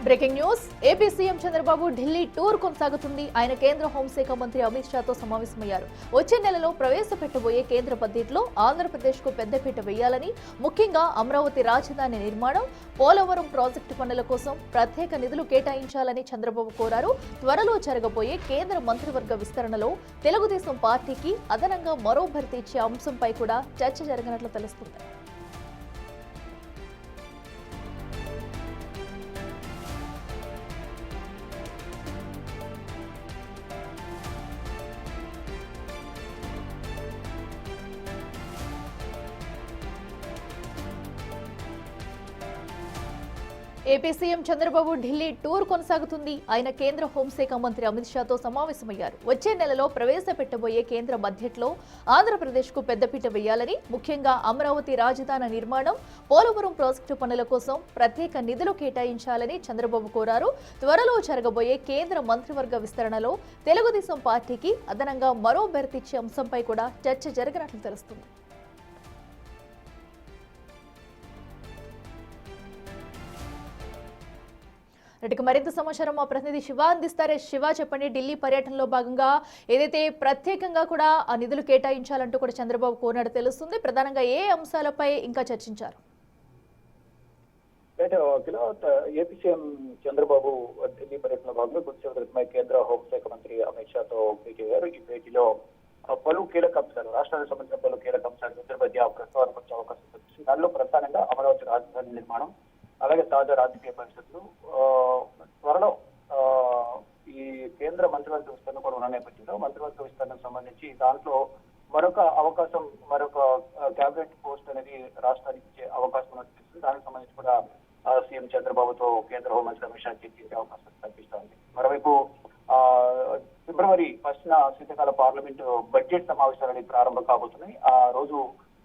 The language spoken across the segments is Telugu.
Breaking news AP CM Chandrababu Delhi tour కొనసాగుతుంది. ఆయన కేంద్ర హోంశాఖ మంత్రి అమిత్ షాతో సమావేశమయ్యారు. వచ్చే నెలలో ప్రవేశపెట్టబోయే కేంద్ర బడ్జెట్లో ఆంధ్రప్రదేశ్కు పెద్దపీట వేయాలని, ముఖ్యంగా అమరావతి రాజధాని నిర్మాణం, పోలవరం ప్రాజెక్టు పనుల కోసం ప్రత్యేక నిధులు కేటాయించాలని చంద్రబాబు కోరారు. త్వరలో జరగబోయే కేంద్ర మంత్రివర్గ విస్తరణలో తెలుగుదేశం పార్టీకి అదనంగా మరో భర్తీ ఇచ్చే అంశంపై కూడా చర్చ జరగనున్నట్లు తెలుస్తుంది. AP CM Chandrababu Delhi tour కొనసాగుతుంది. ఆయన కేంద్ర హోంశాఖ మంత్రి అమిత్ షాతో సమావేశమయ్యారు. వచ్చే నెలలో ప్రవేశపెట్టబోయే కేంద్ర బడ్జెట్లో ఆంధ్రప్రదేశ్కు పెద్దపీట వేయాలని, ముఖ్యంగా అమరావతి రాజధాని నిర్మాణం, పోలవరం ప్రాజెక్టు పనుల కోసం ప్రత్యేక నిధులు కేటాయించాలని చంద్రబాబు కోరారు. త్వరలో జరగబోయే కేంద్ర మంత్రివర్గ విస్తరణలో తెలుగుదేశం పార్టీకి అదనంగా మరో బెర్తిచ్చే అంశంపై కూడా చర్చ జరగనున్నట్లు తెలుస్తుంది. ఇటుక మరింత సమాచారం మా ప్రతినిధి శివ అందిస్తారు. శివ, చెప్పండి, ఢిల్లీ పర్యటనలో భాగంగా ఏదైతే ప్రత్యేకంగా కూడా ఆ నిధులు కేటాయించాలంటూ కూడా చంద్రబాబు కోరినట్టు తెలుస్తుంది. ప్రధానంగా ఏ అంశాలపై ఇంకా చర్చించారు? ఏపీ సీఎం చంద్రబాబు ఢిల్లీ పర్యటనలో భాగంగా కొద్దిసేపటి కేంద్ర హోంశాఖ మంత్రి అమిత్ షాతో భేటీ అయ్యారు. ఈ భేటీలో పలు కీలక అంశాలు, రాష్ట్రానికి సంబంధించిన పలు కీలక అంశాలు ఇద్దరి మధ్య ప్రస్తావనకు వచ్చే అవకాశం కనిపిస్తుంది. దానిలో ప్రధానంగా అమరావతి రాజధాని నిర్మాణం, అలాగే తాజా రాజకీయ పరిస్థితులు, త్వరలో ఈ కేంద్ర మంత్రివర్గ విస్తరణ కూడా ఉన్న నేపథ్యంలో మంత్రివర్గ విస్తరణకు సంబంధించి దాంట్లో మరొక అవకాశం, మరొక క్యాబినెట్ పోస్ట్ అనేది రాష్ట్రానికి ఇచ్చే అవకాశం ఉన్నట్టు దానికి సంబంధించి కూడా సీఎం చంద్రబాబుతో కేంద్ర హోంమంత్రి అమిత్ షా చర్చించే అవకాశం కనిపిస్తోంది. మరోవైపు ఫిబ్రవరి 1న శీతాకాల పార్లమెంటు బడ్జెట్ సమావేశాలు ప్రారంభం కాబోతున్నాయి. ఆ రోజు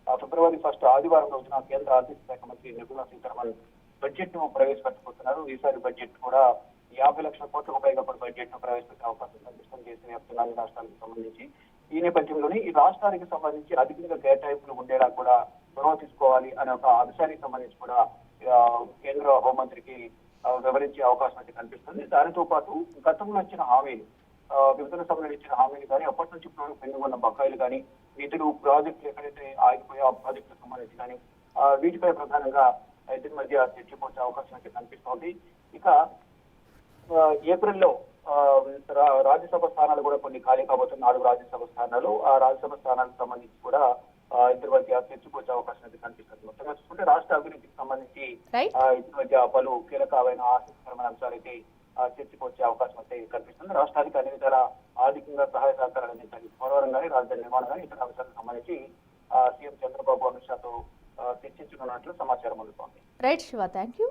ఫిబ్రవరి 1 ఆదివారం రోజున కేంద్ర ఆర్థిక శాఖ మంత్రి నిర్మలా సీతారామన్ బడ్జెట్ ను ప్రవేశపెట్టబోతున్నారు. ఈసారి బడ్జెట్ కూడా 50 లక్షల కోట్లకు పైగా బడ్జెట్ ను ప్రవేశపెట్టే అవకాశం కనిపిస్తుంది దేశవ్యాప్తంగా రాష్ట్రాలకు సంబంధించి. ఈ నేపథ్యంలోనే ఈ రాష్ట్రానికి సంబంధించి అధికంగా కేటాయింపులు ఉండేలా కూడా చొరవ తీసుకోవాలి అనే ఒక అంశానికి సంబంధించి కూడా కేంద్ర హోంమంత్రికి వివరించే అవకాశం అయితే కనిపిస్తుంది. దానితో పాటు గతంలో ఇచ్చిన హామీలు, విభజన సభలో ఇచ్చిన హామీలు కానీ, అప్పటి నుంచి పెండింగ్ ఉన్న బకాయిలు కానీ, నిధులు, ప్రాజెక్టులు ఎక్కడైతే ఆగిపోయే ఆ ప్రాజెక్టులకు సంబంధించి కానీ వీటిపై ప్రధానంగా ఇద్దరి మధ్య చర్చకొచ్చే అవకాశం అయితే కనిపిస్తోంది. ఇక ఏప్రిల్లో రాజ్యసభ స్థానాలు కూడా కొన్ని ఖాళీ కాబోతున్న 4 రాజ్యసభ స్థానాలు, ఆ రాజ్యసభ స్థానాలకు సంబంధించి కూడా ఇద్దరి మధ్య చర్చకొచ్చే అవకాశం అయితే కనిపిస్తుంది. మొత్తంగా చూసుకుంటే రాష్ట్ర అభివృద్ధికి సంబంధించి ఇద్దరి మధ్య పలు కీలకమైన ఆసక్తికరమైన అంశాలు అయితే చర్చకొచ్చే అవకాశం అయితే కనిపిస్తుంది. రాష్ట్రానికి అన్ని విధాల ఆర్థికంగా సహాయ సహకారాలు అందించాలి, పోలవరం కానీ, రాజధాని నిర్మాణం కానీ ఇతర అంశాలకు సంబంధించి సీఎం చంద్రబాబు అమిత్ షాతో చర్చించనున్నట్లు సమాచారం అందుతోంది. Right Shiva, thank you.